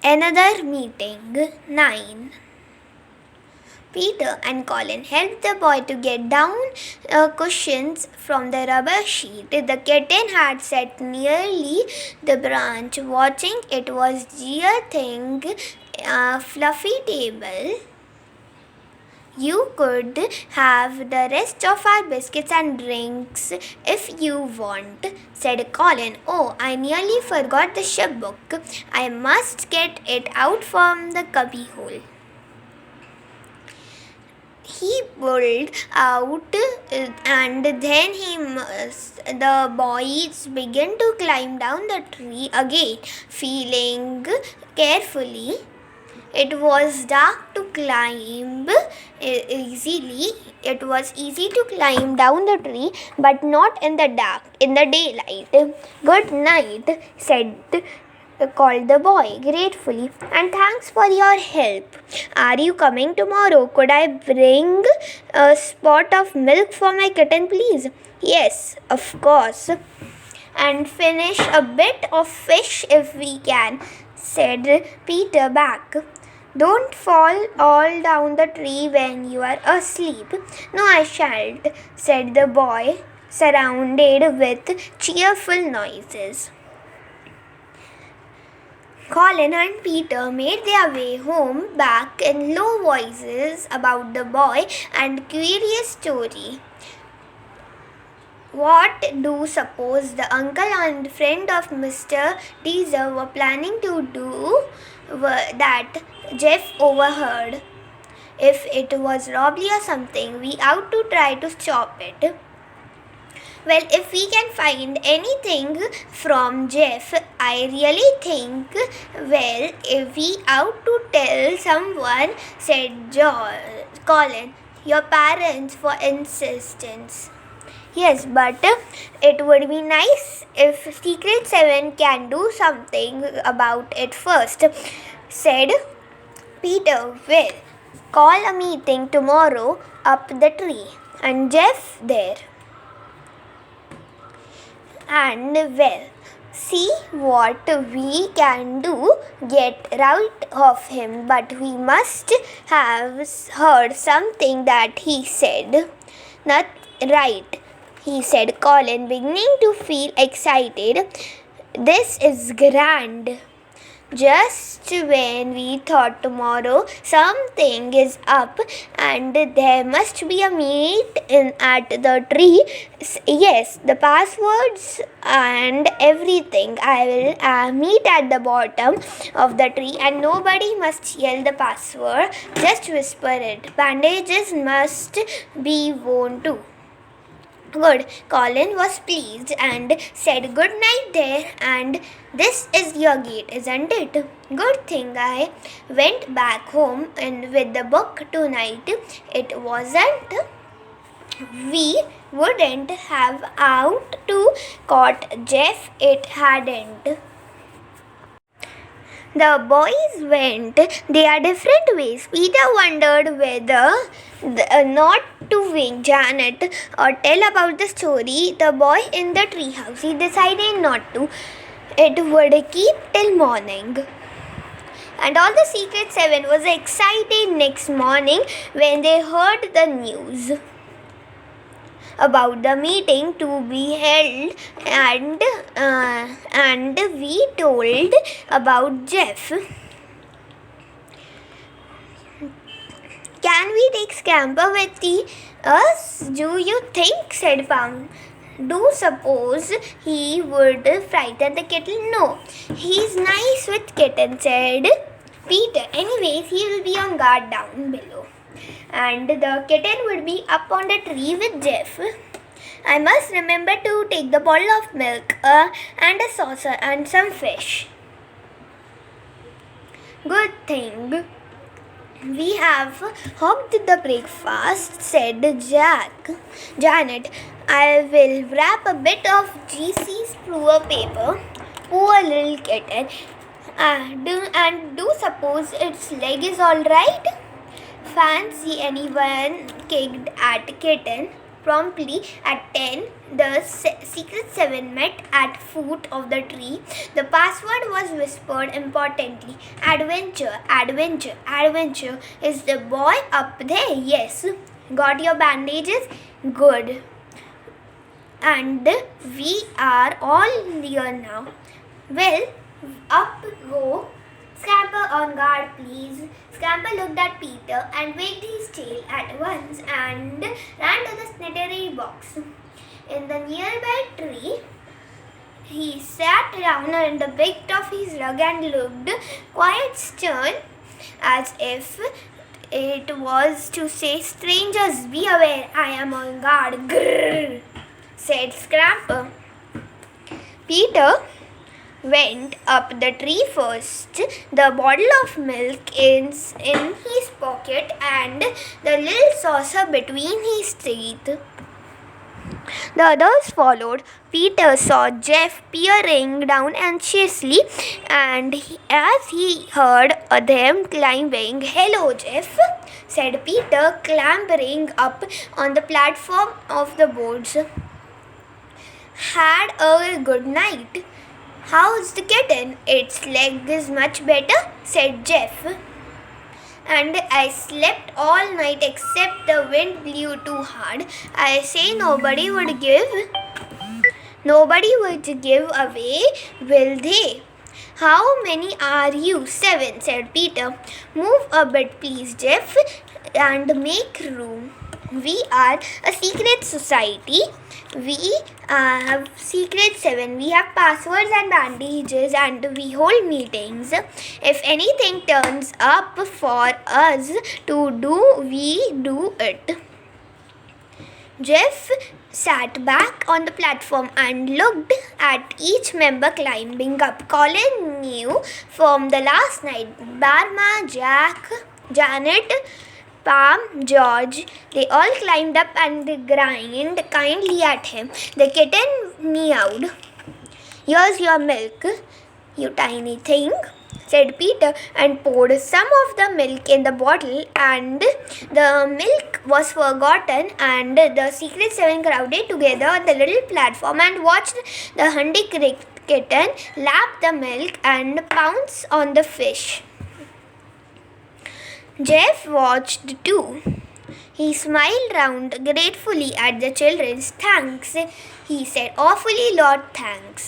Another meeting. 9. Peter and Colin helped the boy to get down cushions from the rubber sheet. The kitten had sat nearly the branch, watching it was dear thing, a fluffy table. You could have the rest of our biscuits and drinks if you want, said Colin. Oh, I nearly forgot the ship book. I must get it out from the cubbyhole. He pulled out and then the boys began to climb down the tree again, feeling carefully. It was dark to climb easily. It was easy to climb down the tree, but not in the dark, in the daylight. Good night, called the boy gratefully, and thanks for your help. Are you coming tomorrow? Could I bring a spot of milk for my kitten, please? Yes, of course. And finish a bit of fish if we can, said Peter back. Don't fall all down the tree when you are asleep. No, I shan't, said the boy, surrounded with cheerful noises. Colin and Peter made their way home back in low voices about the boy and curious story. What do suppose the uncle and friend of Mr. Teaser were planning to do that Jeff overheard? If it was robbery or something, we ought to try to stop it. Well, if we can find anything from Jeff, I really think, well, if we ought to tell someone, said Colin, your parents, for instance. Yes, but it would be nice if Secret 7 can do something about it first, said Peter. Well, call a meeting tomorrow up the tree, and Jeff there. And well, see what we can do, get rid of him, but we must have heard something that he said. Not right, he said, Colin, beginning to feel excited. This is grand. Just when we thought tomorrow something is up and there must be a meet at the tree. Yes, the passwords and everything. I will meet at the bottom of the tree and nobody must yell the password. Just whisper it. Bandages must be worn too. Good. Colin was pleased and said good night there, and this is your gate, isn't it? Good thing I went back home and with the book tonight. It wasn't. We wouldn't have out to caught Jeff. It hadn't. The boys went their different ways. Peter wondered whether not to wake Janet or tell about the story, the boy in the treehouse. He decided not to. It would keep till morning. And all the Secret 7 was excited next morning when they heard the news about the meeting to be held, and we told about Jeff. Can we take Scamper with us? Do you think? Said Pound. Do suppose he would frighten the kitten? No, he's nice with kitten, said Peter. Anyways, he will be on guard down below, and the kitten would be up on the tree with Jeff. I must remember to take the bottle of milk and a saucer and some fish. Good thing we have hogged the breakfast, said Janet. I will wrap a bit of GC's poor paper. Poor little kitten. Do suppose its leg is all right? Fancy anyone kicked at kitten? Promptly at 10, the secret seven met at foot of the tree. The password was whispered importantly. Adventure, adventure, adventure. Is the boy up there? Yes. Got your bandages? Good. And we are all here now. Well, up go. Scamper on guard, please. Scamper looked at Peter and wagged his tail at once and ran to the snittery box. In the nearby tree, he sat down on the back of his rug and looked quite stern, as if it was to say, "Strangers, be aware, I am on guard." Grrr, said Scamper. Peter went up the tree first, the bottle of milk in his pocket and the little saucer between his teeth. The others followed. Peter saw Jeff peering down anxiously, and as he heard them climbing, "Hello, Jeff," said Peter, clambering up on the platform of the boards. "Had a good night?" "How's the kitten?" "Its leg is much better," said Jeff. "And I slept all night except the wind blew too hard. I say nobody would give away, will they?" "How many are you?" "7," said Peter. "Move a bit, please, Jeff, and make room. We are a secret society. We have Secret 7. We have passwords and bandages, and we hold meetings. If anything turns up for us to do, we do it." Jeff sat back on the platform and looked at each member climbing up. Colin knew from the last night. Barma, Jack, Janet, Pam, George, they all climbed up and grinned kindly at him. The kitten meowed. "Here's your milk, you tiny thing," said Peter, and poured some of the milk in the bottle, and the milk was forgotten, and the Secret 7 crowded together on the little platform and watched the hungry kitten lap the milk and pounce on the fish. Jeff watched too. He smiled round gratefully at the children. "Thanks," he said. "Awfully lot thanks."